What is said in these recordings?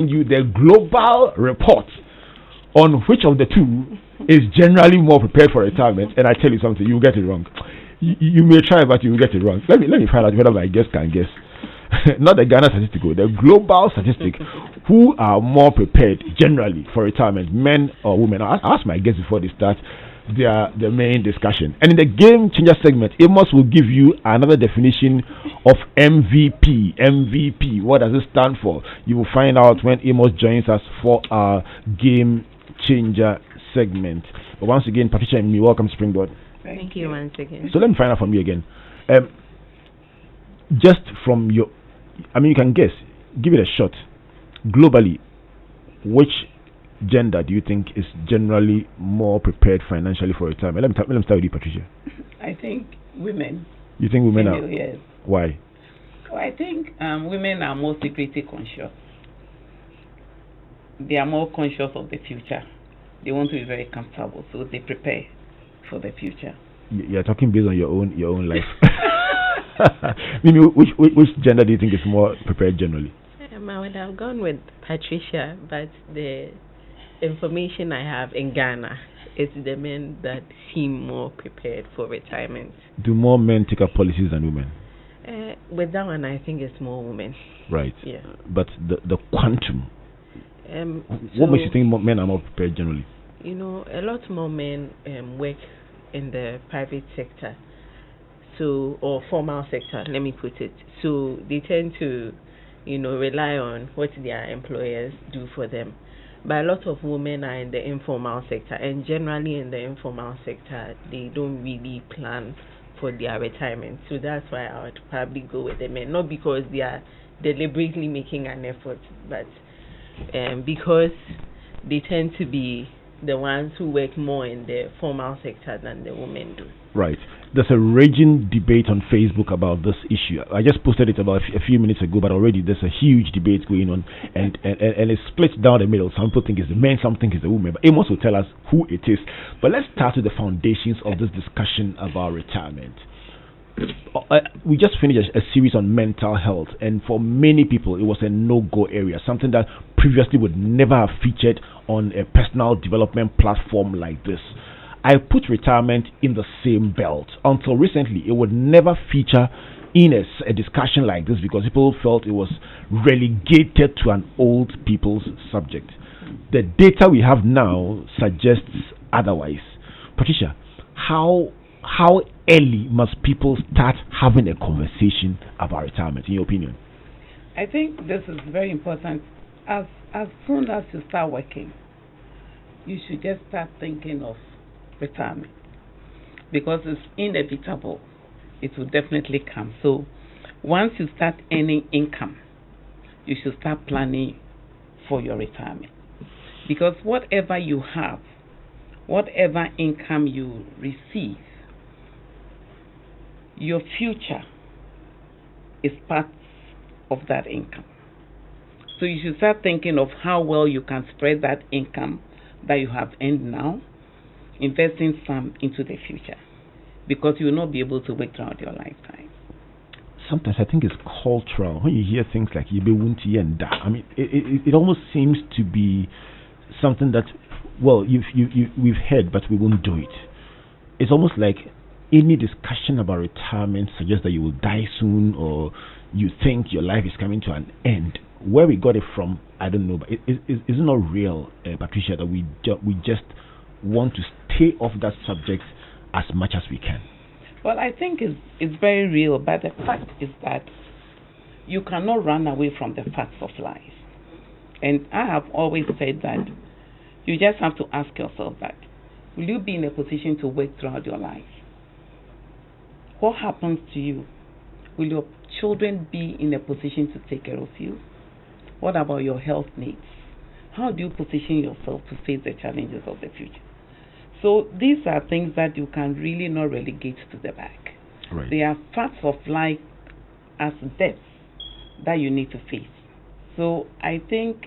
you the global report on which of the two is generally more prepared for retirement, and I tell you something, you get it wrong. You may try, but you will get it wrong. Let me find out whether my guest can guess. Not the Ghana statistic, the global statistic. Who are more prepared generally for retirement, men or women? I asked my guests before they start their main discussion. And in the game changer segment, Amos will give you another definition of MVP. MVP, what does it stand for? You will find out when Amos joins us for our game changer segment. But once again, Patricia and me, welcome to Springboard. Thank you once again. So let me find out from you again. Just from your, you can guess, give it a shot. Globally, which gender do you think is generally more prepared financially for retirement? Let me start with you, Patricia. I think women. You think women are? Yes. Why? Well, I think women are more security conscious. They are more conscious of the future. They want to be very comfortable, so they prepare for the future. You're talking based on your own life. Mimi, which gender do you think is more prepared generally? I would have gone with Patricia, but the information I have in Ghana is the men that seem more prepared for retirement. Do more men take up policies than women? With that one, I think it's more women. Right. Yeah. But the quantum. What makes you think men are more prepared generally? A lot more men work in the private sector, or formal sector, let me put it. So they tend to, rely on what their employers do for them. But a lot of women are in the informal sector, and generally in the informal sector, they don't really plan for their retirement. So that's why I would probably go with the men, not because they are deliberately making an effort, but because they tend to be the ones who work more in the formal sector than the women do. Right. There's a raging debate on Facebook about this issue. I just posted it about a few minutes ago, but already there's a huge debate going on, and it's split down the middle. Some people think it's the men, some think it's the women. But Amos will tell us who it is. But let's start with the foundations of this discussion about retirement. We just finished a series on mental health, and for many people it was a no-go area, something that previously would never have featured on a personal development platform like this. I put retirement in the same belt. Until recently, it would never feature in a discussion like this because people felt it was relegated to an old people's subject. The data we have now suggests otherwise. Patricia, how early must people start having a conversation about retirement, in your opinion? I think this is very important. As soon as you start working, you should just start thinking of retirement because it's inevitable. It will definitely come. So once you start earning income, you should start planning for your retirement, because whatever you have, whatever income you receive, your future is part of that income. So you should start thinking of how well you can spread that income that you have earned now, investing some into the future, because you will not be able to work throughout your lifetime. Sometimes I think it's cultural. When you hear things like "yebewunti and da," it almost seems to be something that, well, we've heard, but we won't do it. It's almost like any discussion about retirement suggests that you will die soon, or you think your life is coming to an end. Where we got it from, I don't know, but it's not real, Patricia, that we just want to stay off that subject as much as we can. Well, I think it's very real, but the fact is that you cannot run away from the facts of life. And I have always said that you just have to ask yourself that, will you be in a position to work throughout your life? What happens to you? Will your children be in a position to take care of you? What about your health needs? How do you position yourself to face the challenges of the future? So these are things that you can really not relegate to the back. Right. They are facts of life as death that you need to face. So I think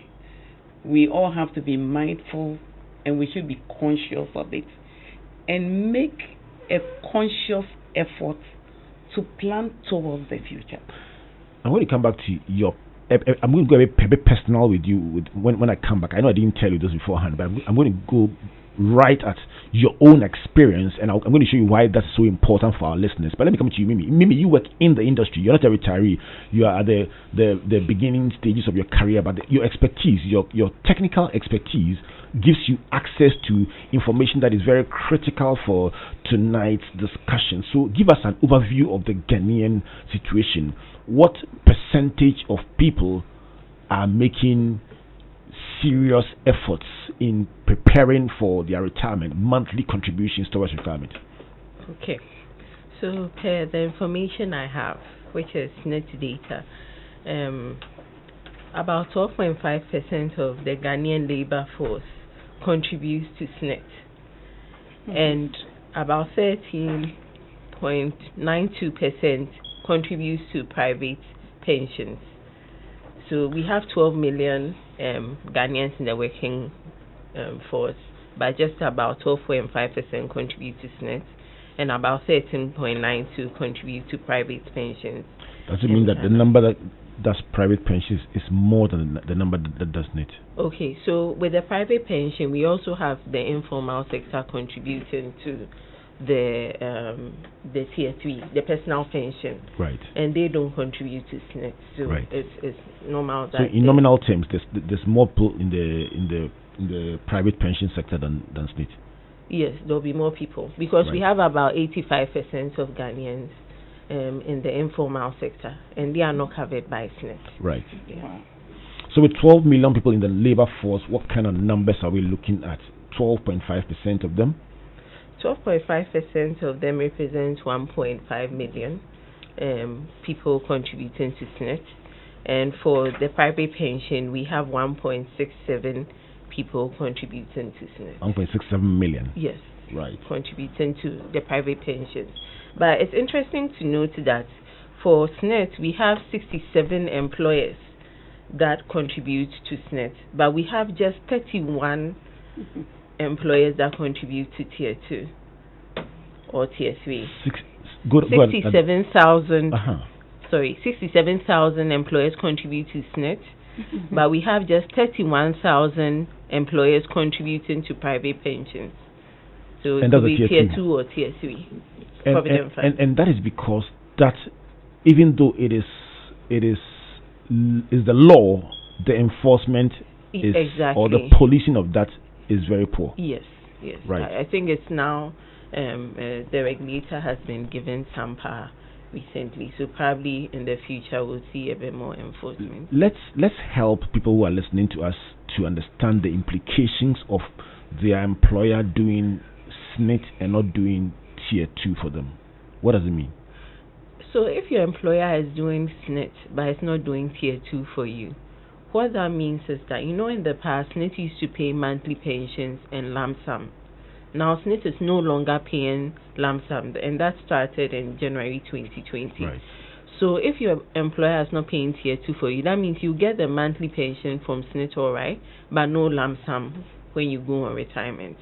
we all have to be mindful, and we should be conscious of it and make a conscious effort to plan towards the future. And when you come back to your I'm going to go a bit personal with you when I come back. I know I didn't tell you this beforehand, but I'm going to go right at your own experience, and I'm going to show you why that's so important for our listeners. But let me come to you, Mimi. Mimi, you work in the industry. You're not a retiree. You are at the beginning stages of your career, but your expertise, your technical expertise, gives you access to information that is very critical for tonight's discussion. So give us an overview of the Ghanaian situation. What percentage of people are making serious efforts in preparing for their retirement, monthly contributions towards retirement? Okay, so per the information I have, which is net data, about 12.5% of the Ghanaian labor force contributes to SNET, and about 13.92% contributes to private pensions. So we have 12 million Ghanaians in the working force, but just about 12.5% contribute to SNET, and about 13.92% contribute to private pensions. Does it mean that the number that does private pensions is more than the number that does SNET? Okay, so with the private pension, we also have the informal sector contributing to the tier 3, the personal pension, right? And they don't contribute to SNET, so right. It's normal that. So in nominal terms, there's more people in the private pension sector than SNET. Yes, there'll be more people because we have about 85% of Ghanaians in the informal sector, and they are not covered by SNET. Right. Yeah. Wow. So with 12 million people in the labor force, what kind of numbers are we looking at? 12.5% of them? 12.5% of them represent 1.5 million people contributing to SNET. And for the private pension, we have 1.67 people contributing to SNET. 1.67 million? Yes. Right. Contributing to the private pensions. But it's interesting to note that for SNET, we have 67 employers that contribute to SNET, but we have just 31 employers that contribute to tier 2 or tier 3. 67,000 67,000 employers contribute to SNET, but we have just 31,000 employers contributing to private pensions. So it could be tier 2 or tier 3. And that is because that, even though it is the law, the enforcement is or the policing of that is very poor. Yes. Right. I think it's now the regulator has been given some power recently, so probably in the future we'll see a bit more enforcement. Let's help people who are listening to us to understand the implications of their employer doing SNET and not doing tier 2 for them. What does it mean? So if your employer is doing SNET but it's not doing tier 2 for you, what that means is that, in the past, SNET used to pay monthly pensions and lump sum. Now SNET is no longer paying lump sum, and that started in January 2020. Right. So if your employer is not paying tier 2 for you, that means you get the monthly pension from SNET, all right, but no lump sum when you go on retirement.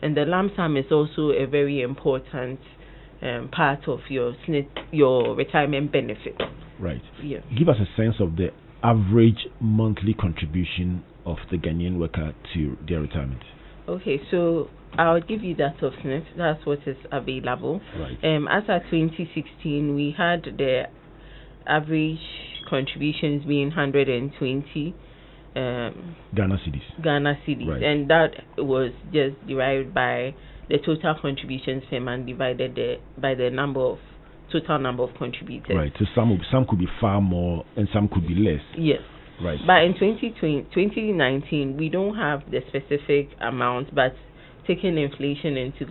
And the lump sum is also a very important part of your SNET, your retirement benefit. Right. Yeah. Give us a sense of the average monthly contribution of the Ghanaian worker to their retirement. Okay, so I'll give you that of SNET. That's what is available. Right. As at 2016, we had the average contributions being 120 Ghana cedis. Right. And that was just derived by the total contributions per month divided by the total number of contributors. Right. So some could be far more and some could be less. Yes. Right. But in 2019, we don't have the specific amount, but taking inflation into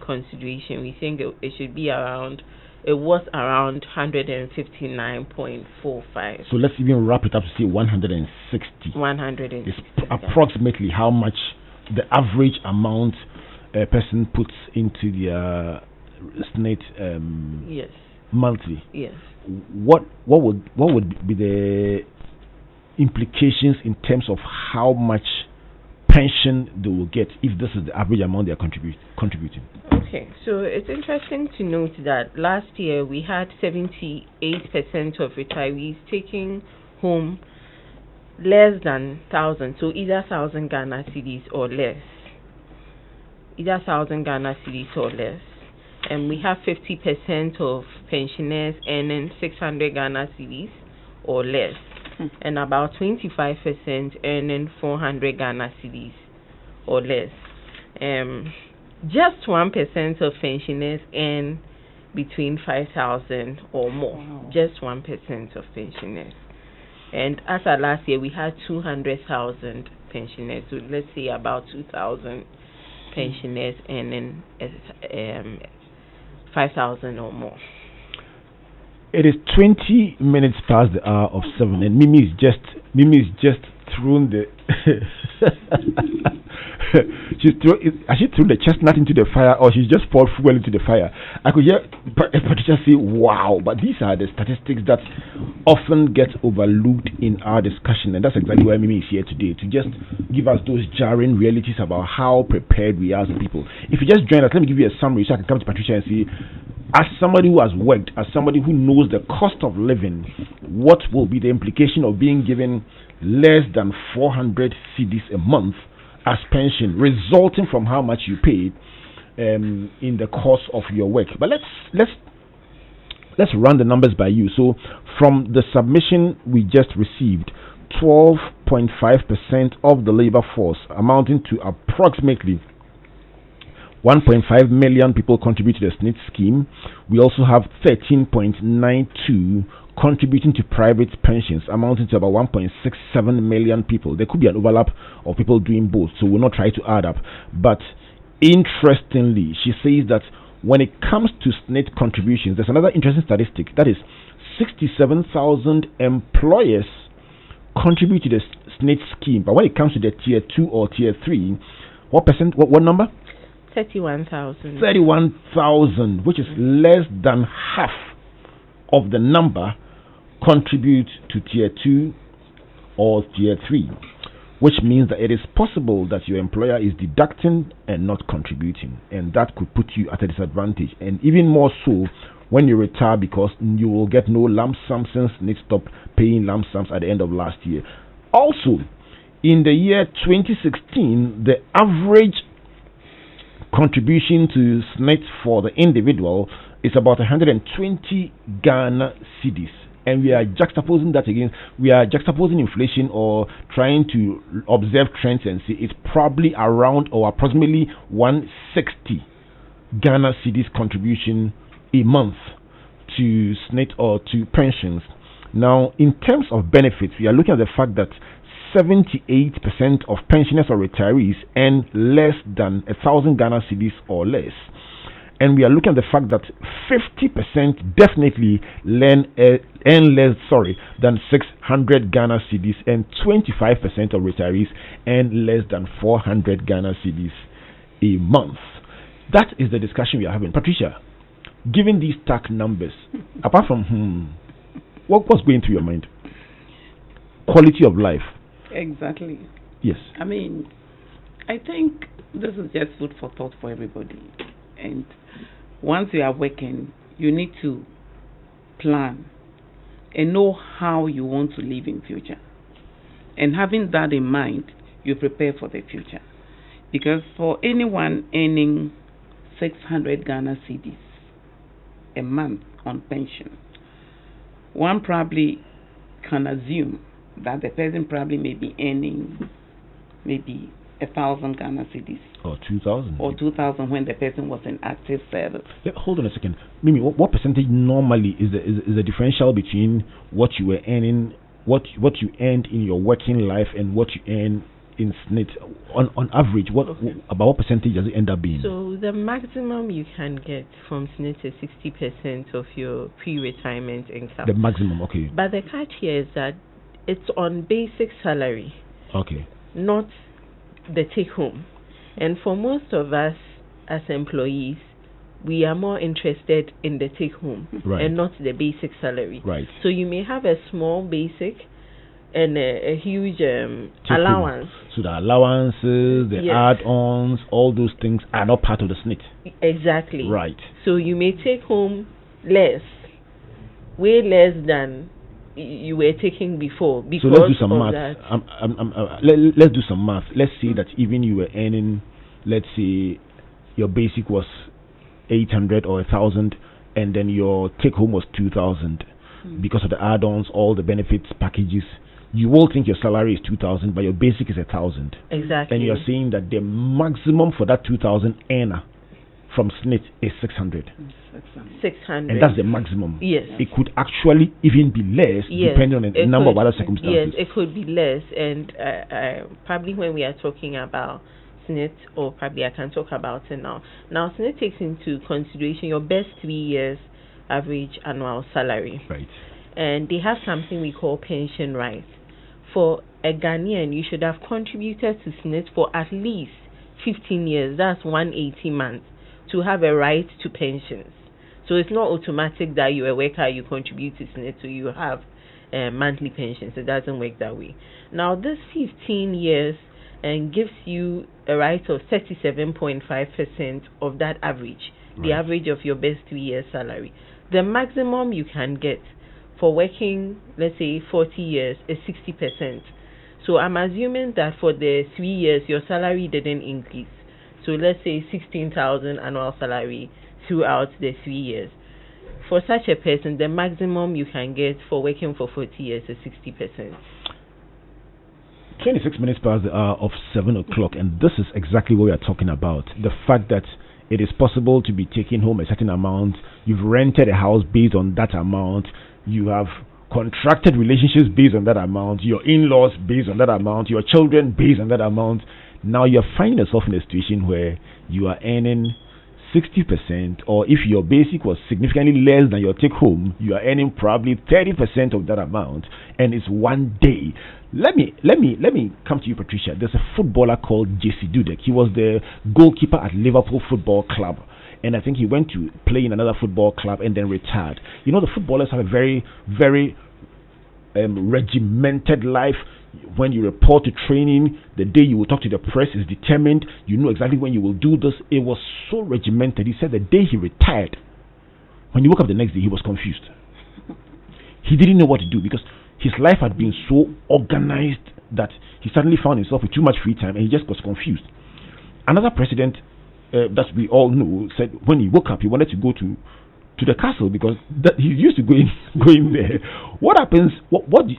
consideration, we think it should be around. It was around 159.45. So let's even wrap it up to say 160. 160. Is approximately how much the average amount a person puts into their SNET yes. monthly. Yes. What would be the implications in terms of how much pension they will get if this is the average amount they are contributing? Okay, so it's interesting to note that last year we had 78% of retirees taking home less than 1,000, so either 1,000 Ghana cedis or less. Either 1,000 Ghana cedis or less. And we have 50% of pensioners earning 600 Ghana cedis or less. And about 25% earning 400 Ghana cedis or less. Just 1% of pensioners earn between 5,000 or more. Wow. Just 1% of pensioners. And as of last year, we had 200,000 pensioners. So let's say about 2,000 pensioners earning 5,000 or more. It is 20 minutes past the hour of 7, and Mimi is just thrown the she threw the chestnut into the fire, or she's just poured fuel into the fire. I could hear Patricia say, "Wow!" But these are the statistics that often get overlooked in our discussion, and that's exactly why Mimi is here today, to just give us those jarring realities about how prepared we are as people. If you just join us, let me give you a summary so I can come to Patricia and say, as somebody who has worked, as somebody who knows the cost of living, what will be the implication of being given less than 400 cedis a month as pension, resulting from how much you paid in the course of your work? But let's run the numbers by you. So from the submission we just received, 12.5% of the labor force, amounting to approximately 1.5 million people, contribute to the SNIT scheme. We also have 13.92 contributing to private pensions, amounting to about 1.67 million people. There could be an overlap of people doing both, so we'll not try to add up. But interestingly, she says that when it comes to SNIT contributions, there's another interesting statistic. That is, 67,000 employers contribute to the SNIT scheme. But when it comes to the tier 2 or tier 3, what percent, what number? 31,000. 31,000, which is less than half of the number, contribute to tier 2 or tier 3, which means that it is possible that your employer is deducting and not contributing, and that could put you at a disadvantage, and even more so when you retire, because you will get no lump sum since NIT stopped paying lump sums at the end of last year. Also, in the year 2016, the average contribution to SNIT for the individual is about 120 Ghana cedis, and we are juxtaposing that against, we are juxtaposing inflation, or trying to observe trends and see it's probably around or approximately 160 Ghana cedis contribution a month to SNIT or to pensions. Now, in terms of benefits, we are looking at the fact that 78% of pensioners or retirees earn less than 1,000 Ghana cedis or less. And we are looking at the fact that 50% definitely earn less than 600 Ghana cedis, and 25% of retirees earn less than 400 Ghana cedis a month. That is the discussion we are having. Patricia, given these stark numbers, apart from what's going through your mind? Quality of life. Exactly. Yes. I mean, I think this is just food for thought for everybody. And once you are working, you need to plan and know how you want to live in future. And having that in mind, you prepare for the future. Because for anyone earning 600 Ghana cedis a month on pension, one probably can assume that the person probably may be earning maybe 1,000 Ghana cedis. Or 2,000. Or 2,000 when the person was in active service. Hold on a second. Mimi, what percentage normally is the differential between what you were earning, what you earned in your working life, and what you earn in SNIT? On average, about what percentage does it end up being? So the maximum you can get from SNIT is 60% of your pre-retirement income. The maximum, okay. But the catch here is that it's on basic salary. Okay. Not the take home. And for most of us as employees, we are more interested in the take home, right, and not the basic salary. Right. So you may have a small basic and a huge allowance. So the allowances, the add-ons, all those things are not part of the SNIT. Exactly. Right. So you may take home less, way less than you were taking before. Because so let's do some of math. that. Let's do some math. Let's say that even you were earning, let's say, your basic was 800 or 1,000, and then your take home was 2,000 because of the add-ons, all the benefits packages. You will think your salary is 2,000, but your basic is 1,000. Exactly. And you're saying that the maximum for that 2,000 earner from SNIT is 600. 600. And that's the maximum. Yes. It could actually even be less, depending on a number of other circumstances. Yes, it could be less. And probably when we are talking about SNIT, or probably I can talk about it now. Now, SNIT takes into consideration your best 3 years average annual salary. Right. And they have something we call pension rights. For a Ghanaian, you should have contributed to SNIT for at least 15 years. That's 180 months to have a right to pensions. So it's not automatic that you're a worker, you contribute to SNIT, so you have monthly pensions. It doesn't work that way. Now, this 15 years gives you a right of 37.5% of that average, the average of your best 3 years salary. The maximum you can get for working, let's say, 40 years is 60%. So I'm assuming that for the 3 years, your salary didn't increase. So let's say 16,000 annual salary throughout the 3 years. For such a person, the maximum you can get for working for 40 years is 60%. 26 minutes past the hour of 7 o'clock, and this is exactly what we are talking about. The fact that it is possible to be taking home a certain amount. You've rented a house based on that amount. You have contracted relationships based on that amount. Your in-laws based on that amount. Your children based on that amount. Now you're finding yourself in a situation where you are earning 60%, or if your basic was significantly less than your take home, you are earning probably 30% of that amount, and it's one day. Let me come to you, Patricia. There's a footballer called J.C. Dudek. He was the goalkeeper at Liverpool Football Club, and I think he went to play in another football club and then retired. You know, the footballers have a very, very regimented life. When you report to training, the day you will talk to the press is determined. You know exactly when you will do this. It was so regimented. He said the day he retired, when he woke up the next day, he was confused. He didn't know what to do because his life had been so organized that he suddenly found himself with too much free time and he just was confused. Another president that we all know said when he woke up, he wanted to go to the castle because he used to go in there. What happens?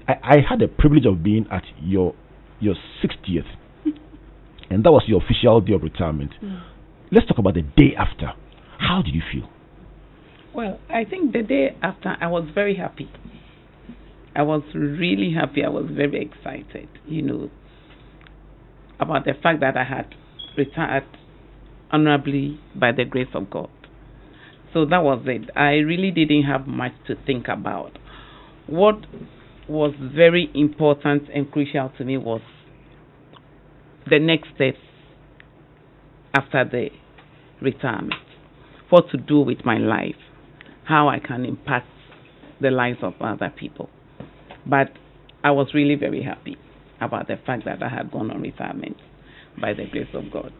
I had the privilege of being at your 60th, and that was your official day of retirement. Let's talk about the day after. How did you feel? Well, I think the day after I was very happy. I was really happy. I was very excited, about the fact that I had retired honorably by the grace of God. So that was it. I really didn't have much to think about. What was very important and crucial to me was the next steps after the retirement. What to do with my life, how I can impact the lives of other people. But I was really very happy about the fact that I had gone on retirement by the grace of God.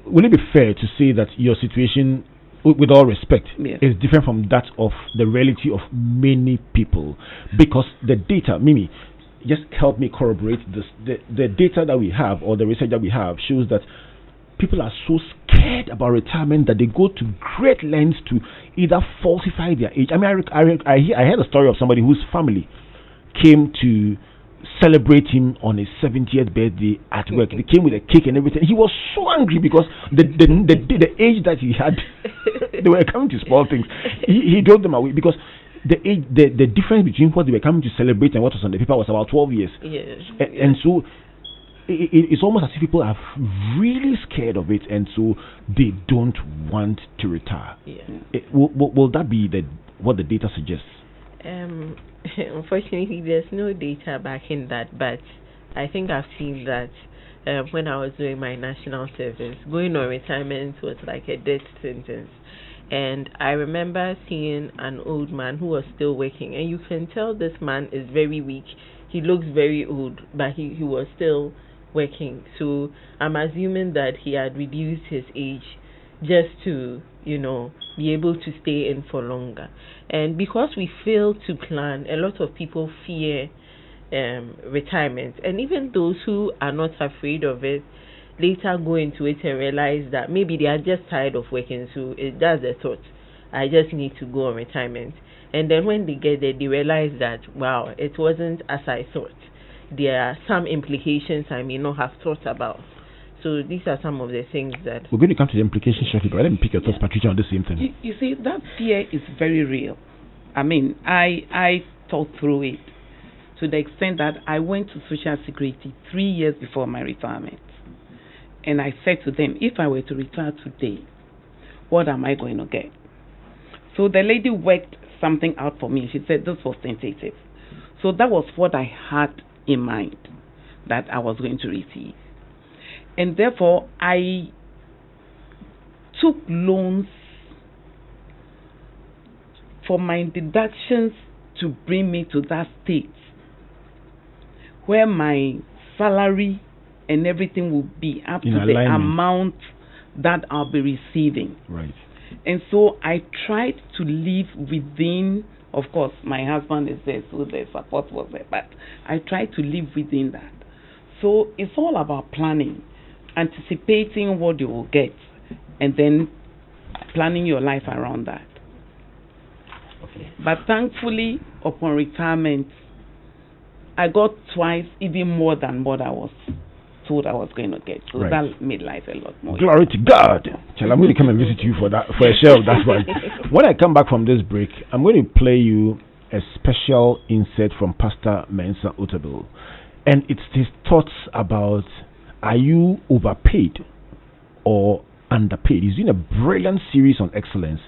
Will it be fair to say that your situation, with all respect, yes, is different from that of the reality of many people? Because the data, Mimi, just help me corroborate this. The data that we have, or the research that we have, shows that people are so scared about retirement that they go to great lengths to either falsify their age. I mean, I heard a story of somebody whose family came to celebrate him on his 70th birthday at work. They came with a cake and everything. He was so angry because the age that he had, they were coming to spoil things. He drove them away because the age, the difference between what they were coming to celebrate and what was on the paper was about 12 years. Yes. And so it's almost as if people are really scared of it, and so they don't want to retire. Yeah. Will that be what the data suggests? Unfortunately, there's no data backing that, but I think I've seen that when I was doing my national service, going on retirement was like a death sentence. And I remember seeing an old man who was still working, and you can tell this man is very weak. He looks very old, but he was still working. So I'm assuming that he had reduced his age just to be able to stay in for longer. And because we fail to plan, a lot of people fear retirement. And even those who are not afraid of it later go into it and realize that maybe they are just tired of working. So that's the thought. I just need to go on retirement. And then when they get there, they realize that, wow, it wasn't as I thought. There are some implications I may not have thought about. So these are some of the things that... We're going to come to the implications shortly, but let me pick your thoughts, Patricia, on the same thing. You see, that fear is very real. I mean, I thought through it to the extent that I went to Social Security 3 years before my retirement. And I said to them, if I were to retire today, what am I going to get? So the lady worked something out for me. She said this was tentative. So that was what I had in mind that I was going to receive. And therefore, I took loans for my deductions to bring me to that state where my salary and everything will be up to the amount that I'll be receiving. Right. And so I tried to live within, of course, my husband is there, so the support was there, but I tried to live within that. So it's all about planning, anticipating what you will get, and then planning your life around that. Okay. But thankfully, upon retirement, I got twice even more than what I was told I was going to get. So that made life a lot more. Glory to God. Chal, I'm going to come and visit you for a show. That's right. When I come back from this break, I'm going to play you a special insert from Pastor Mensa Otabil. And it's his thoughts about, are you overpaid or underpaid? He's doing a brilliant series on excellence.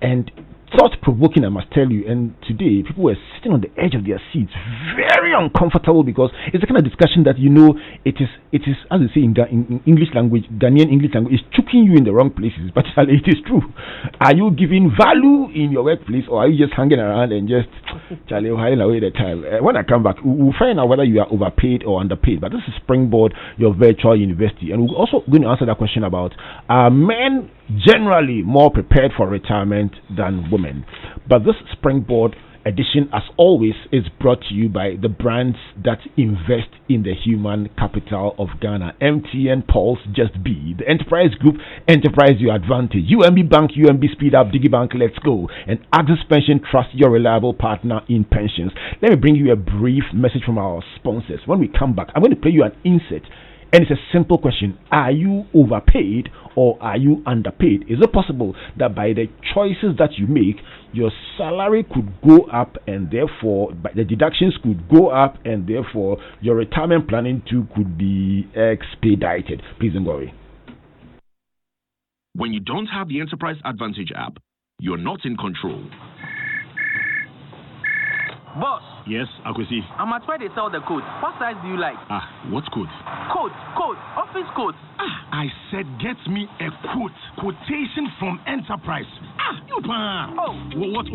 And thought-provoking, I must tell you. And today, people were sitting on the edge of their seats, very uncomfortable, because it's the kind of discussion that, it is, as they say in English language, Ghanaian English language, is choking you in the wrong places. But it is true. Are you giving value in your workplace, or are you just hanging around and just hiding away the time? When I come back, we'll find out whether you are overpaid or underpaid. But this is Springboard, your virtual university. And we're also going to answer that question about, are men generally more prepared for retirement than women? But this Springboard edition, as always, is brought to you by the brands that invest in the human capital of Ghana. MTN, Pulse, Just Be, the Enterprise Group, Enterprise Your Advantage, UMB Bank, UMB Speed Up, DigiBank, Let's Go, and Access Pension Trust, your reliable partner in pensions. Let me bring you a brief message from our sponsors. When we come back, I'm going to play you an insert. And it's a simple question. Are you overpaid or are you underpaid? Is it possible that by the choices that you make, your salary could go up, and therefore the deductions could go up, and therefore your retirement planning too could be expedited? Please don't worry. When you don't have the Enterprise Advantage app, you're not in control. Boss. Yes, Akwesi. I'm at where they sell the coats. What size do you like? What coat? Coat, office coat. I said get me a quote. Quotation from Enterprise. Oh. What?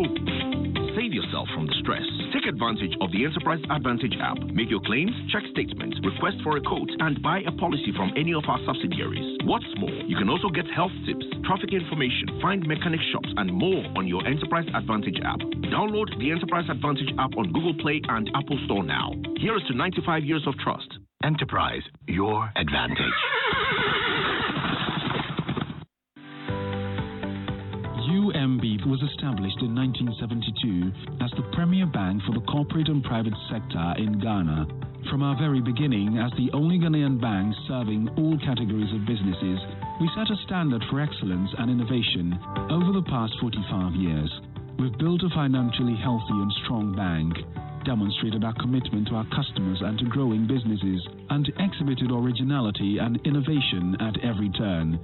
Save yourself from the stress. Take advantage of the Enterprise Advantage app. Make your claims, check statements, request for a quote, and buy a policy from any of our subsidiaries. What's more, you can also get health tips, traffic information, find mechanic shops, and more on your Enterprise Advantage app. Download the Enterprise Advantage app on Google Play and Apple Store now. Here is to 95 years of trust. Enterprise, your advantage. UMB was established in 1972 as the premier bank for the corporate and private sector in Ghana. From our very beginning, as the only Ghanaian bank serving all categories of businesses, we set a standard for excellence and innovation over the past 45 years. We've built a financially healthy and strong bank, demonstrated our commitment to our customers and to growing businesses, and exhibited originality and innovation at every turn.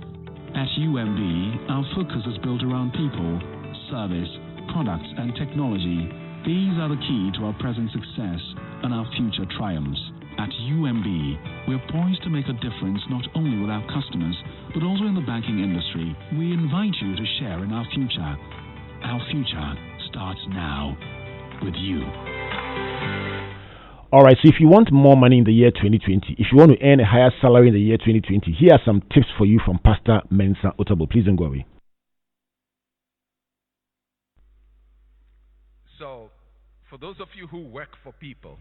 At UMB, our focus is built around people, service, products, and technology. These are the key to our present success and our future triumphs. At UMB, we're poised to make a difference not only with our customers, but also in the banking industry. We invite you to share in our future. Our future starts now with you. Alright, so if you want more money in the year 2020, if you want to earn a higher salary in the year 2020, here are some tips for you from Pastor Mensa Otabil. Please don't go away. for those of you who work for people,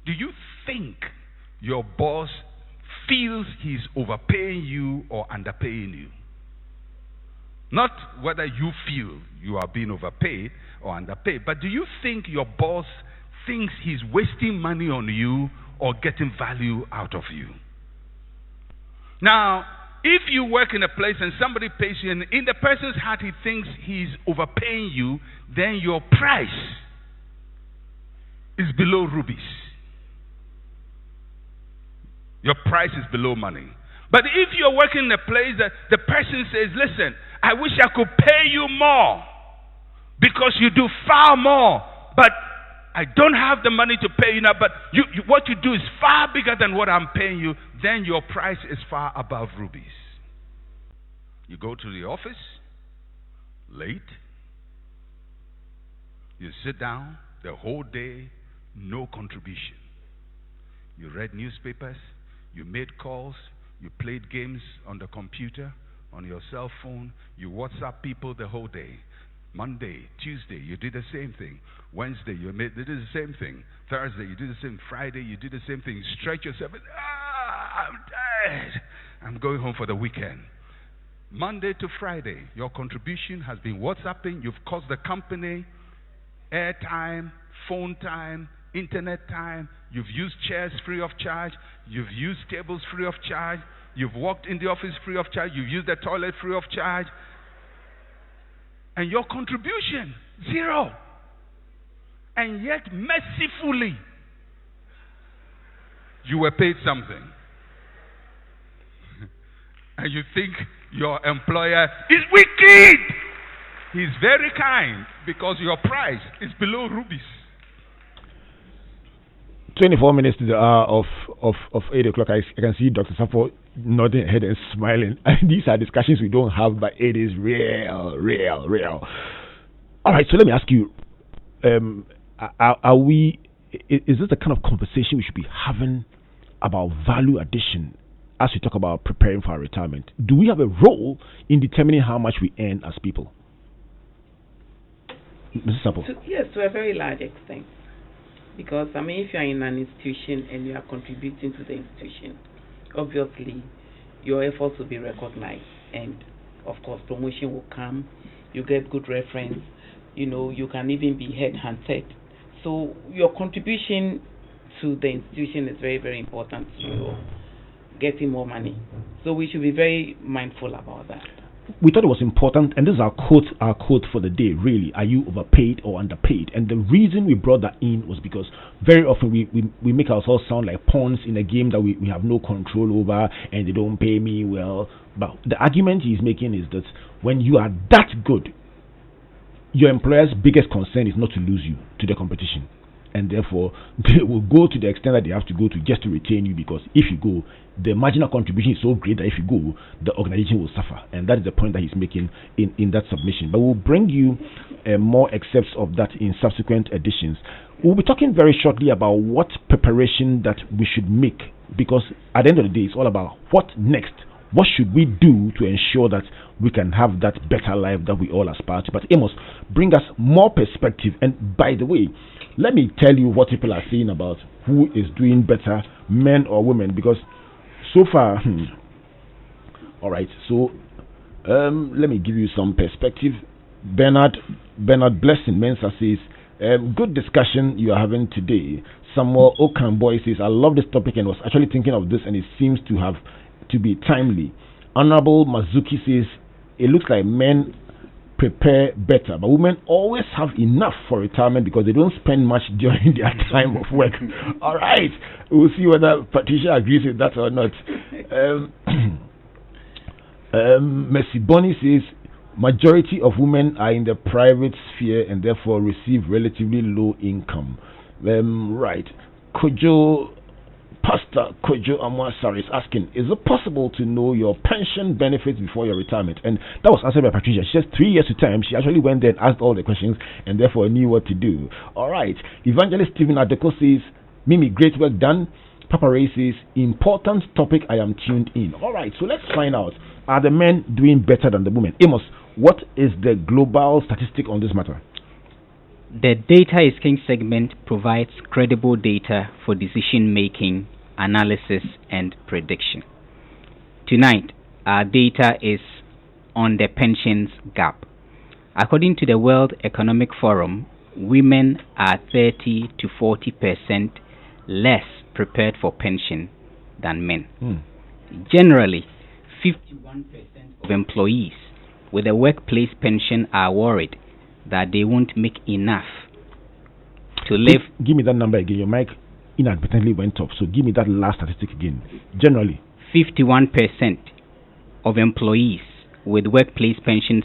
do you think your boss feels he's overpaying you or underpaying you? Not whether you feel you are being overpaid or underpaid, but do you think your boss thinks he's wasting money on you or getting value out of you? Now, if you work in a place and somebody pays you, and in the person's heart he thinks he's overpaying you, then your price is below rubies. Your price is below money. But if you're working in a place that the person says, listen, I wish I could pay you more because you do far more, but I don't have the money to pay you now, but what you do is far bigger than what I'm paying you, then your price is far above rubies. You go to the office late, you sit down the whole day, no contribution. You read newspapers, you made calls, you played games on the computer, on your cell phone, you WhatsApp people the whole day. Monday, Tuesday, you did the same thing. Wednesday, you did the same thing. Thursday, you did the same. Friday, you did the same thing. You stretch yourself. I'm tired. I'm going home for the weekend. Monday to Friday, your contribution has been WhatsApping. You've cost the company airtime, phone time, internet time. You've used chairs free of charge. You've used tables free of charge. You've walked in the office free of charge. You've used the toilet free of charge. And your contribution, zero. And yet, mercifully, you were paid something. And you think your employer is wicked. He's very kind because your price is below rubies. 24 minutes to the hour of 8 o'clock. I can see Dr. Safo nodding head and smiling. And these are discussions we don't have, but it is real. All right, so let me ask you, is this the kind of conversation we should be having about value addition as we talk about preparing for our retirement? Do we have a role in determining how much we earn as people? Mrs. Safo? Yes, to a very large extent. Because, I mean, if you are in an institution and you are contributing to the institution, obviously your efforts will be recognized. And, of course, promotion will come. You get good reference. You can even be headhunted. So your contribution to the institution is very, very important to getting more money. So we should be very mindful about that. We thought it was important, and this is our quote for the day, really. Are you overpaid or underpaid? And the reason we brought that in was because very often we make ourselves sound like pawns in a game that we have no control over, and they don't pay me well. But the argument he's making is that when you are that good, your employer's biggest concern is not to lose you to the competition. And therefore, they will go to the extent that they have to go to just to retain you, because if you go, the marginal contribution is so great that if you go, the organization will suffer. And that is the point that he's making in that submission. But we'll bring you more excerpts of that in subsequent editions. We'll be talking very shortly about what preparation that we should make, because at the end of the day, it's all about what next. What should we do to ensure that we can have that better life that we all aspire to? But Amos, bring us more perspective. And by the way, let me tell you what people are saying about who is doing better, men or women, because so far, all right, so let me give you some perspective. Bernard Blessing Mensa says, good discussion you are having today. Samuel Okanboy says, I love this topic and was actually thinking of this, and it seems to be timely. Honorable Mazuki says, it looks like men prepare better, but women always have enough for retirement because they don't spend much during their time of work. All right, we'll see whether Patricia agrees with that or not. Mercy Bonnie says, majority of women are in the private sphere and therefore receive relatively low income. Right. Pastor Kojo Amwasari is asking, is it possible to know your pension benefits before your retirement? And that was answered by Patricia. She says 3 years to time. She actually went there and asked all the questions and therefore knew what to do. All right. Evangelist Stephen Adeko says, Mimi, great work done. Papa Ray says, important topic, I am tuned in. All right. So let's find out, are the men doing better than the women? Amos, what is the global statistic on this matter? The Data is King segment provides credible data for decision making, analysis, and prediction. Tonight, our data is on the pensions gap. According to the World Economic Forum, women are 30 to 40% less prepared for pension than men. Generally, 51% of employees with a workplace pension are worried that they won't make enough to live. Give me that number again. Your mic inadvertently went off, so give me that last statistic again. Generally, 51% of employees with workplace pensions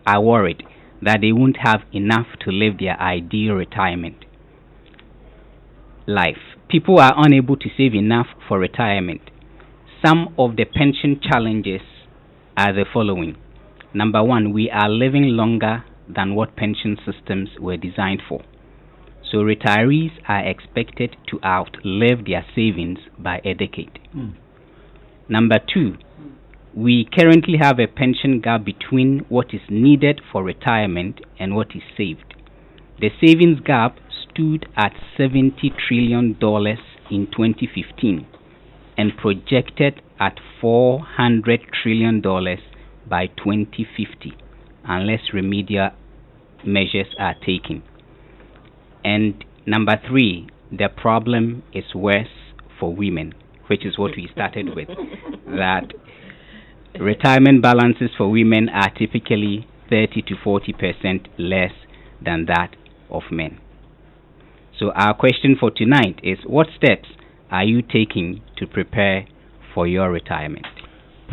are worried that they won't have enough to live their ideal retirement life. People are unable to save enough for retirement. Some of the pension challenges are the following. Number one, we are living longer than what pension systems were designed for. So retirees are expected to outlive their savings by a decade. Number two, we currently have a pension gap between what is needed for retirement and what is saved. The savings gap stood at $70 trillion in 2015 and projected at $400 trillion by 2050 unless remedial measures are taken. And number three, the problem is worse for women, which is what we started with, that retirement balances for women are typically 30 to 40% less than that of men. So our question for tonight is, what steps are you taking to prepare for your retirement?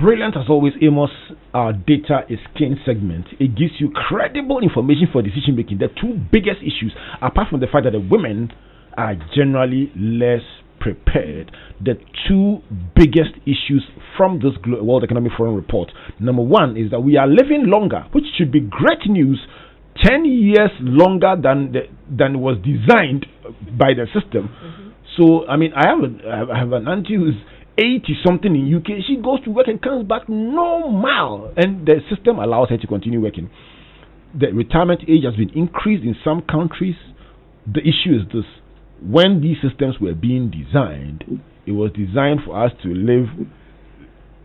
Brilliant as always, Amos. Our Data is King segment. It gives you credible information for decision making. The two biggest issues, apart from the fact that the women are generally less prepared, the two biggest issues from this World Economic Forum report. Number one is that we are living longer, which should be great news. 10 years longer than was designed by the system. So, I mean, I have an auntie who's 80 something in UK. She goes to work and comes back normal, and the system allows her to continue working. The retirement age has been increased in some countries. The issue is this: when these systems were being designed, it was designed for us to live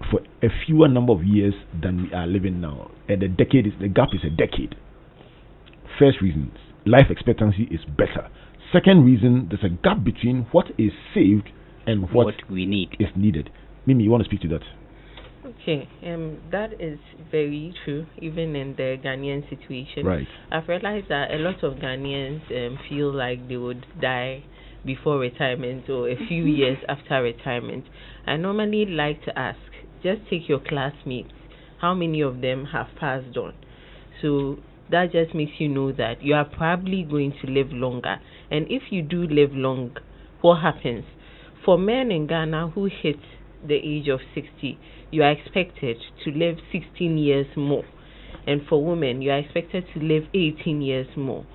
for a fewer number of years than we are living now, and the gap is a decade. First reason, life expectancy is better. Second reason, there's a gap between what is saved and what we need is needed. Mimi, you want to speak to that? Okay, that is very true, even in the Ghanaian situation. Right. I've realized that a lot of Ghanaians feel like they would die before retirement or a few years after retirement. I normally like to ask, just take your classmates, how many of them have passed on? So that just makes you know that you are probably going to live longer. And if you do live long, what happens? For men in Ghana who hit the age of 60, you are expected to live 16 years more. And for women, you are expected to live 18 years more.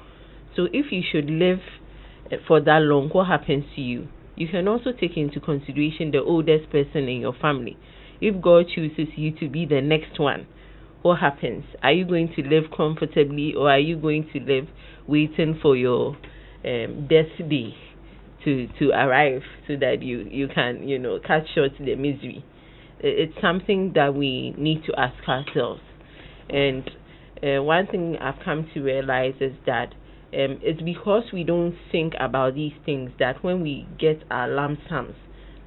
So if you should live for that long, what happens to you? You can also take into consideration the oldest person in your family. If God chooses you to be the next one, what happens? Are you going to live comfortably, or are you going to live waiting for your death day to arrive so that you can, cut short the misery? It's something that we need to ask ourselves. And one thing I've come to realize is that it's because we don't think about these things that when we get our lump sums,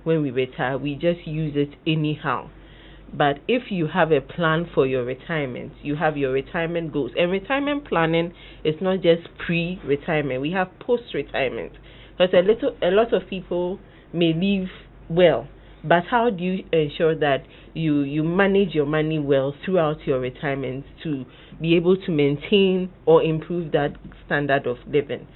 when we retire, we just use it anyhow. But if you have a plan for your retirement, you have your retirement goals. And retirement planning is not just pre-retirement. We have post-retirement. Because a lot of people may live well. But how do you ensure that you manage your money well throughout your retirement to be able to maintain or improve that standard of living?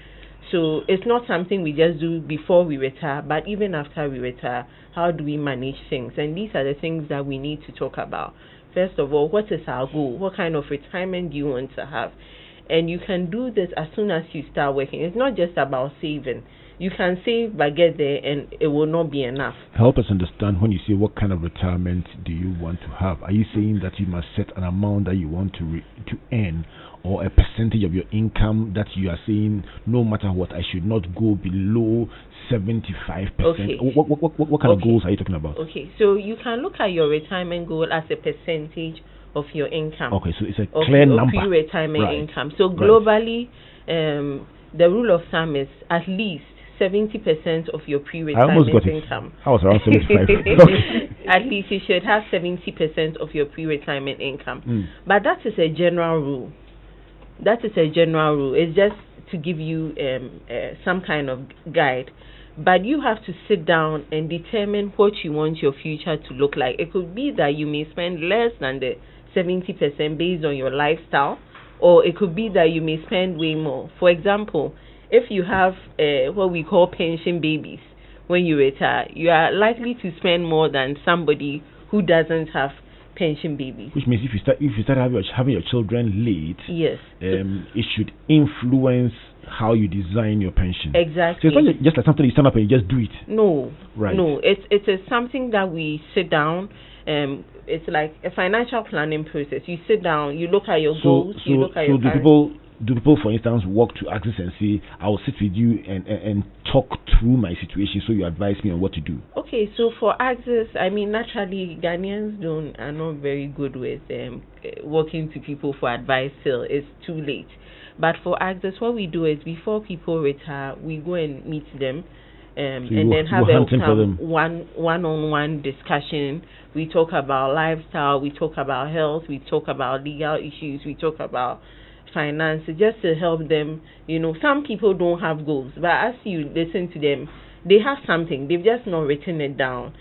So it's not something we just do before we retire, but even after we retire, how do we manage things? And these are the things that we need to talk about. First of all, what is our goal? What kind of retirement do you want to have? And you can do this as soon as you start working. It's not just about saving. you can save but get there and it will not be enough. Help us understand when you say what kind of retirement do you want to have. Are you saying that you must set an amount that you want to earn, or a percentage of your income that you are saying no matter what I should not go below 75%? Okay. What kind of goals are you talking about? Okay, so you can look at your retirement goal as a percentage of your income. Okay, so it's a clear number. Pre-retirement income. So globally, the rule of thumb is at least 70% of your pre-retirement income. I was around 75. At least you should have 70% of your pre-retirement income. But that is a general rule. It's just to give you some kind of guide. But you have to sit down and determine what you want your future to look like. It could be that you may spend less than the 70% based on your lifestyle, or it could be that you may spend way more. For example, if you have what we call pension babies, when you retire, you are likely to spend more than somebody who doesn't have pension babies. Which means if you start having your children late, yes, it should influence how you design your pension. Exactly. So it's not just like something you stand up and you just do it. No. Right. No, it's something that we sit down. It's like a financial planning process. You sit down, you look at your goals, you look at your do people, for instance, walk to Access and say, I will sit with you and talk through my situation so you advise me on what to do? Okay, so for Access, I mean, naturally, Ghanaians are not very good with walking to people for advice till it's too late. But for Access, what we do is before people retire, we go and meet them and then have a one-on-one discussion. We talk about lifestyle, we talk about health, we talk about legal issues, we talk about finance, just to help them. You know, some people don't have goals, but as you listen to them, they have something. They've just not written it down.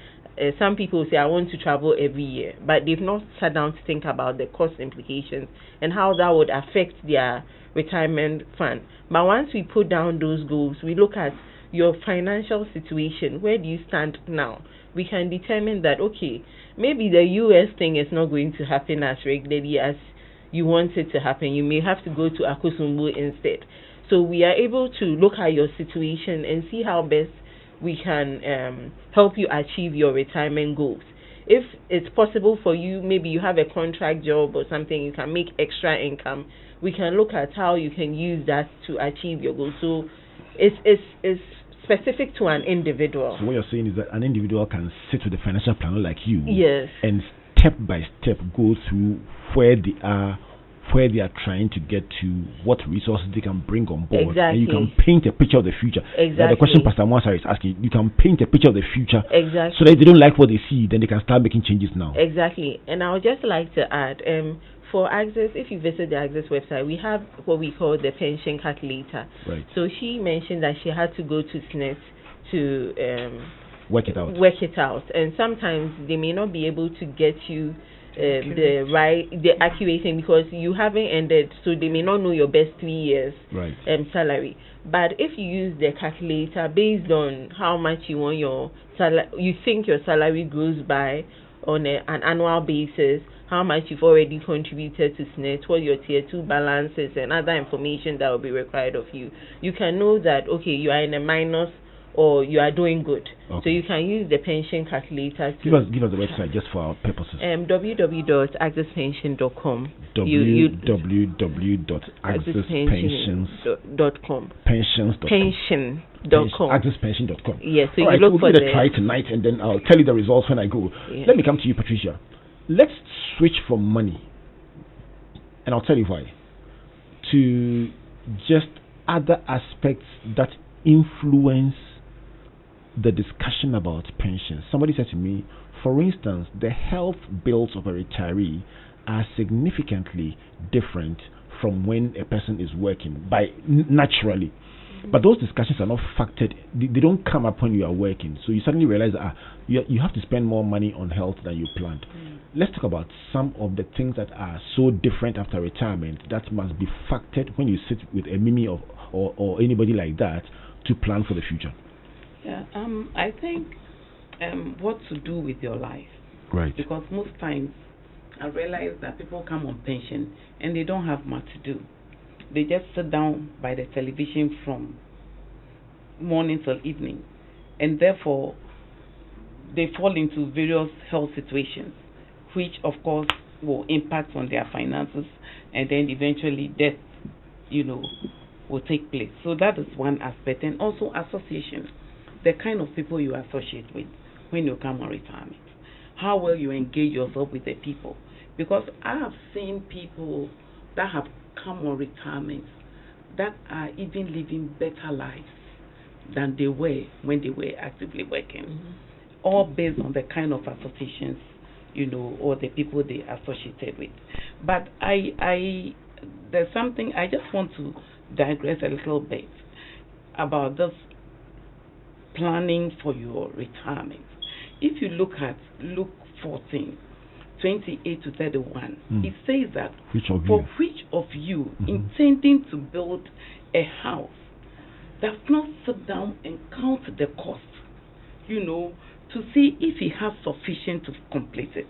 Some people say, I want to travel every year, but they've not sat down to think about the cost implications and how that would affect their retirement fund. But once we put down those goals, we look at your financial situation. Where do you stand now? We can determine that, okay, maybe the US thing is not going to happen as regularly as you want it to happen. You may have to go to Akosombo instead. So we are able to look at your situation and see how best we can help you achieve your retirement goals. If it's possible for you, maybe you have a contract job or something, you can make extra income, we can look at how you can use that to achieve your goals. So it's specific to an individual. So what you're saying is that an individual can sit with a financial planner like you, yes, and step by step go through where they are trying to get to, what resources they can bring on board. Exactly. And you can paint a picture of the future. Exactly. Like the question Pastor Mwasa is asking, you can paint a picture of the future. Exactly. So that if they don't like what they see, then they can start making changes now. Exactly. And I would just like to add, for Access, if you visit the Access website, we have what we call the pension calculator. Right. So she mentioned that she had to go to SNET to work it out. And sometimes they may not be able to get you the accurate thing because you haven't ended, so they may not know your best 3 years salary. But if you use the calculator based on how much you want your you think your salary grows by on an annual basis, how much you've already contributed to SNET, what your tier 2 balances and other information that will be required of you, you can know that, okay, you are in a minus or you are doing good. Okay. So you can use the pension calculator to give us the website just for our purposes. www.accesspension.com. www.accesspensions.com. Pension.com. Accesspension.com. Yes, so you look for the try tonight and then I'll tell you the results when I go. Yeah. Let me come to you, Patricia. Let's switch from money, and I'll tell you why, to just other aspects that influence the discussion about pensions. Somebody said to me, for instance, the health bills of a retiree are significantly different from when a person is working, naturally. But those discussions are not factored. They don't come up when you are working. So you suddenly realize that you have to spend more money on health than you planned. Let's talk about some of the things that are so different after retirement that must be factored when you sit with a Mimi or anybody like that to plan for the future. Yeah, I think what to do with your life. Right. Because most times I realize that people come on pension and they don't have much to do. They just sit down by the television from morning till evening, and therefore they fall into various health situations, which of course will impact on their finances, and then eventually death, will take place. So that is one aspect, and also association, the kind of people you associate with when you come on retirement, how well you engage yourself with the people, because I have seen people that have come on retirement that are even living better lives than they were when they were actively working, all based on the kind of associations, or the people they associated with. But there's something I just want to digress a little bit about this planning for your retirement. If you look at Luke 14, 28 to 31, it says that which of you intending to build a house does not sit down and count the cost, to see if he has sufficient to complete it.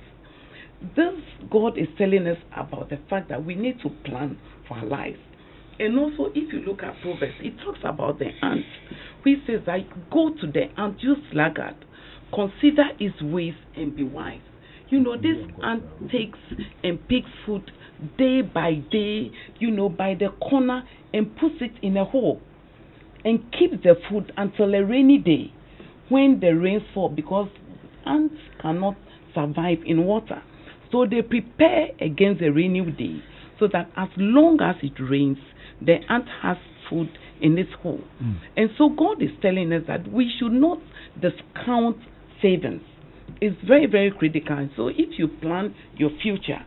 This God is telling us about the fact that we need to plan for our lives. And also, if you look at Proverbs, it talks about the ant, which says that go to the ant, you sluggard, consider his ways and be wise. This ant takes and picks food day by day, by the corner, and puts it in a hole and keeps the food until a rainy day when the rains fall, because ants cannot survive in water. So they prepare against the rainy day so that as long as it rains, the ant has food in its hole. And so God is telling us that we should not discount savings. It's very, very critical. And so if you plan your future,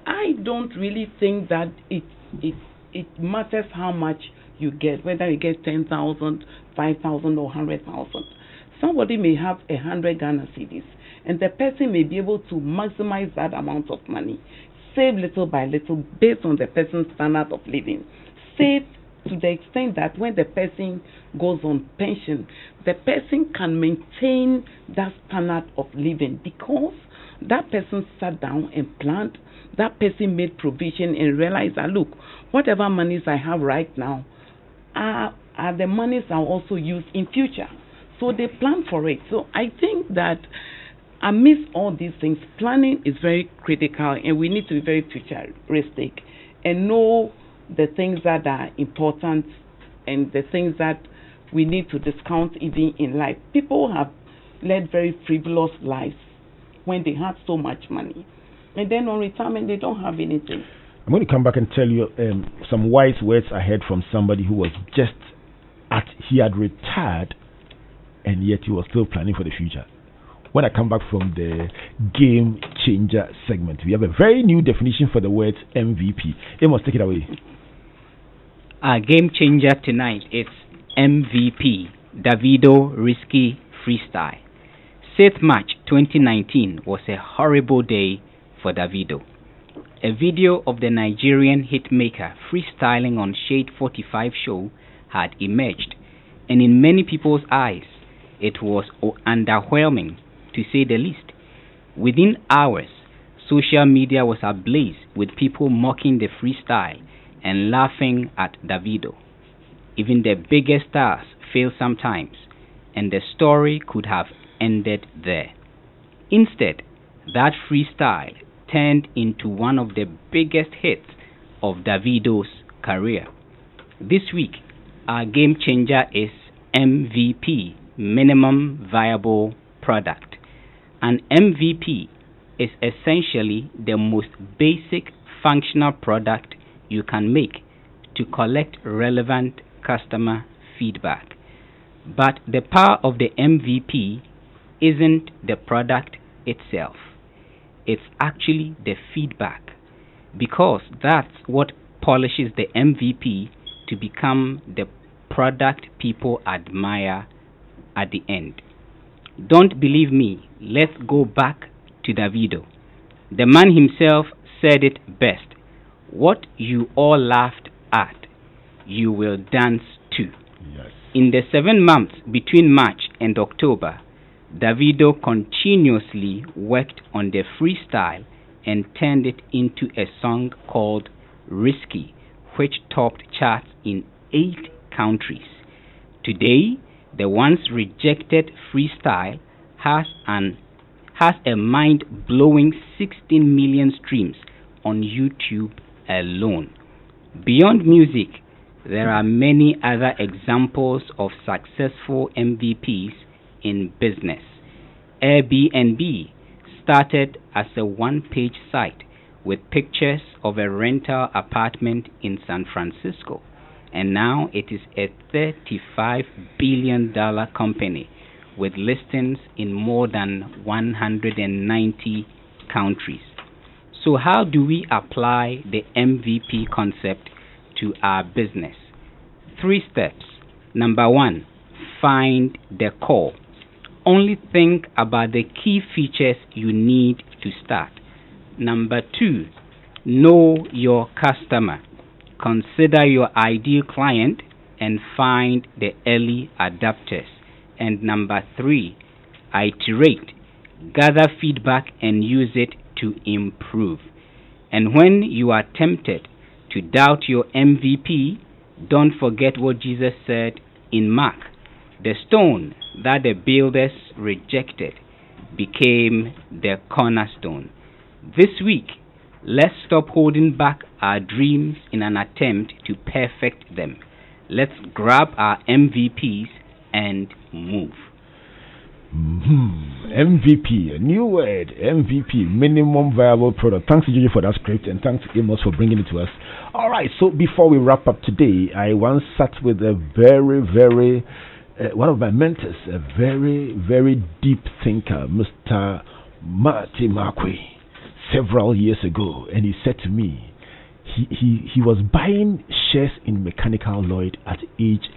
I don't really think that it matters how much you get, whether you get 10,000, 5,000, or 100,000. Somebody may have 100 Ghana cedis, and the person may be able to maximize that amount of money, save little by little based on the person's standard of living. Save to the extent that when the person goes on pension, the person can maintain that standard of living because that person sat down and planned, that person made provision and realized that, look, whatever monies I have right now are the monies I'll also use in future. So they plan for it. So I think that amidst all these things, planning is very critical, and we need to be very futuristic and know the things that are important and the things that we need to discount even in life. People have led very frivolous lives when they have so much money, and then on retirement they don't have anything. I'm going to come back and tell you some wise words I heard from somebody who was he had retired and yet he was still planning for the future. When I come back from the game changer segment, we have a very new definition for the word MVP. Amos, take it away. Our game changer tonight is MVP, Davido Risky Freestyle. 6th March 2019 was a horrible day for Davido. A video of the Nigerian hitmaker freestyling on Shade 45 show had emerged, and in many people's eyes, it was underwhelming, to say the least. Within hours, social media was ablaze with people mocking the freestyle and laughing at Davido. Even the biggest stars fail sometimes, and the story could have ended there. Instead, that freestyle turned into one of the biggest hits of Davido's career. This week, our game changer is MVP, Minimum Viable Product. An MVP is essentially the most basic functional product you can make to collect relevant customer feedback. But the power of the MVP isn't the product itself. It's actually the feedback, because that's what polishes the MVP to become the product people admire at the end. Don't believe me? Let's go back to Davido. The man himself said it best. What you all laughed at, you will dance to. Yes. In the 7 months between March and October, Davido continuously worked on the freestyle and turned it into a song called Risky, which topped charts in 8 countries. Today, The once rejected freestyle has a mind-blowing 16 million streams on YouTube alone. Beyond music, there are many other examples of successful MVPs in business. Airbnb started as a one-page site with pictures of a rental apartment in San Francisco, and now it is a $35 billion company with listings in more than 190 countries. So how do we apply the MVP concept to our business? 3 steps. Number 1, find the core. Only think about the key features you need to start. Number 2, know your customer. Consider your ideal client and find the early adopters. And number 3, iterate. Gather feedback and use it to improve. And when you are tempted to doubt your MVP, don't forget what Jesus said in Mark. The stone that the builders rejected became the cornerstone. This week, let's stop holding back our dreams in an attempt to perfect them. Let's grab our MVPs and move. MVP, a new word, MVP, minimum viable product. Thanks to JJ for that script, and thanks to Amos for bringing it to us. All right, so before we wrap up today, I once sat with a very one of my mentors, a very deep thinker, Mr. Marty Marquis, several years ago, and he said to me, he was buying shares in Mechanical Lloyd at age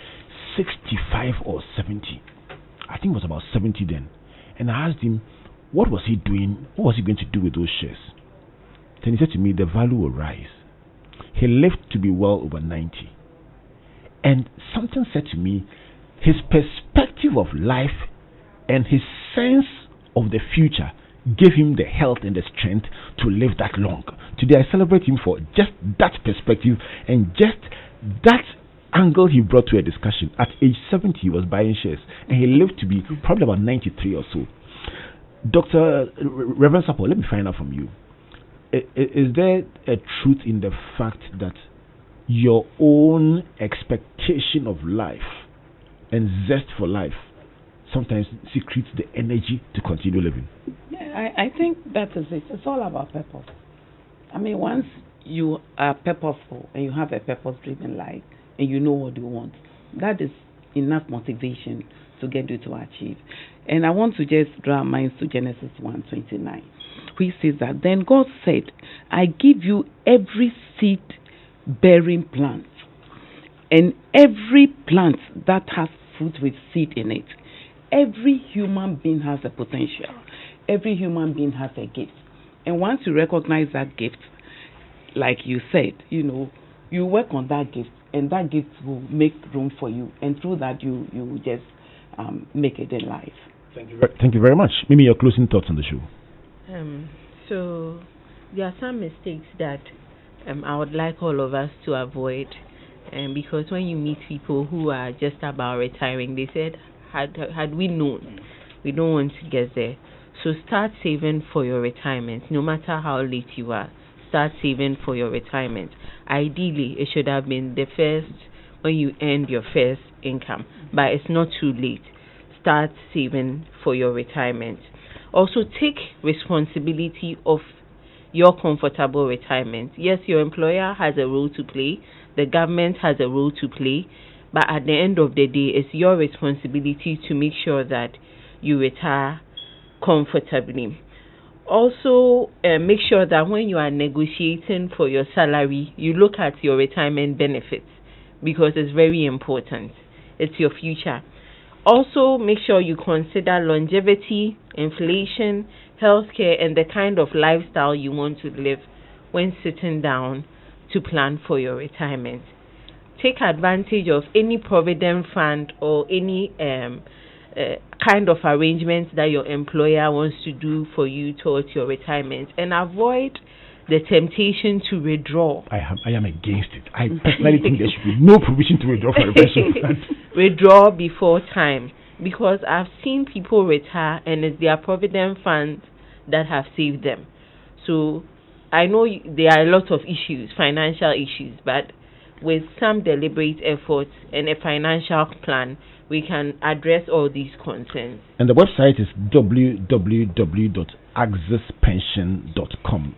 65 or 70. I think it was about 70 then. And I asked him, what was he doing? What was he going to do with those shares? Then he said to me, the value will rise. He lived to be well over 90. And something said to me, his perspective of life and his sense of the future gave him the health and the strength to live that long. Today I celebrate him for just that perspective and just that angle he brought to a discussion. At age 70 he was buying shares and he lived to be probably about 93 or so. Dr. Reverend Sapo, let me find out from you. Is there a truth in the fact that your own expectation of life and zest for life sometimes secretes the energy to continue living? Yeah, I think that is it. It's all about purpose. I mean, once you are purposeful and you have a purpose-driven life and you know what you want, that is enough motivation to get you to achieve. And I want to just draw our minds to Genesis 1:29, which says that, then God said, I give you every seed-bearing plant and every plant that has fruit with seed in it. Every human being has a potential. Every human being has a gift. And once you recognize that gift, like you said, you work on that gift, and that gift will make room for you. And through that, you will just make it in life. Thank you very much. Mimi, your closing thoughts on the show. So there are some mistakes that I would like all of us to avoid. Because when you meet people who are just about retiring, they said, had we known, we don't want to get there. So start saving for your retirement. No matter how late you are, start saving for your retirement. Ideally, it should have been the first when you earned your first income, but it's not too late. Start saving for your retirement. Also, take responsibility of your comfortable retirement. Yes, your employer has a role to play, the government has a role to play, but at the end of the day, it's your responsibility to make sure that you retire comfortably. Also, make sure that when you are negotiating for your salary, you look at your retirement benefits, because it's very important. It's your future. Also, make sure you consider longevity, inflation, healthcare, and the kind of lifestyle you want to live when sitting down to plan for your retirement. Take advantage of any provident fund or any kind of arrangements that your employer wants to do for you towards your retirement, and avoid the temptation to withdraw. I am against it. I personally think there should be no provision to withdraw from a pension fund. Withdraw before time, because I've seen people retire and it's their provident funds that have saved them. So I know there are a lot of issues, financial issues, but with some deliberate efforts and a financial plan, we can address all these concerns. And the website is www.accesspension.com.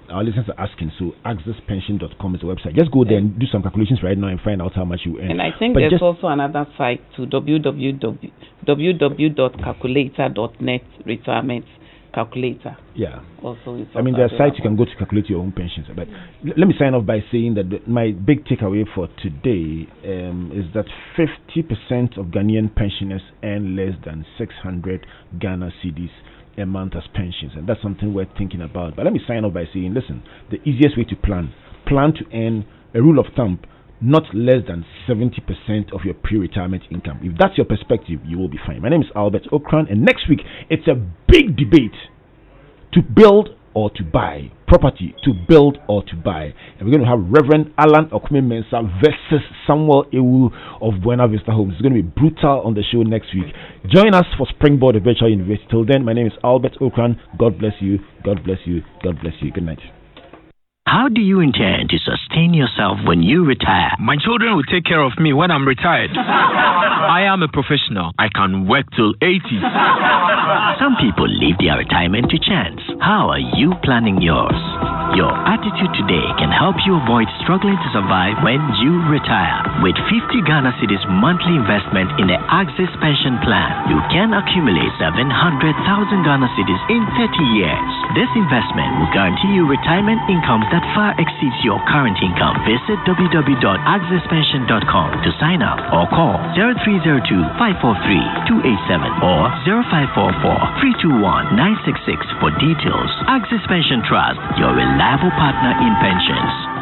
Our listeners are asking, so accesspension.com is the website. Just go there and do some calculations right now and find out how much you earn. And I think there's also another site to www.calculator.net, retirement calculator. Yeah. Also, I mean, there are sites you can go to calculate your own pensions. But let me sign off by saying that my big takeaway for today is that 50% of Ghanaian pensioners earn less than 600 Ghana cedis a month as pensions, and that's something worth thinking about. But let me sign off by saying, listen, the easiest way to plan to earn, a rule of thumb, not less than 70% of your pre-retirement income. If that's your perspective, you will be fine. My name is Albert Okran, and next week it's a big debate: to build or to buy property, to build or to buy. And we're going to have Reverend Alan Okume-Mensah versus Samuel Ewu of Buena Vista Homes. It's going to be brutal on the show next week. Join us for Springboard Virtual University. Till then, my name is Albert Okran. God bless you. God bless you. God bless you. Good night. How do you intend to sustain yourself when you retire? My children will take care of me when I'm retired. I am a professional. I can work till 80. Some people leave their retirement to chance. How are you planning yours? Your attitude today can help you avoid struggling to survive when you retire. With 50 Ghana cedis monthly investment in the Access Pension Plan, you can accumulate 700,000 Ghana cedis in 30 years. This investment will guarantee you retirement incomes that far exceeds your current income. Visit www.accesspension.com to sign up or call 0302-543-287 or 0544-321-966 for details. Access Pension Trust, your reliable partner in pensions.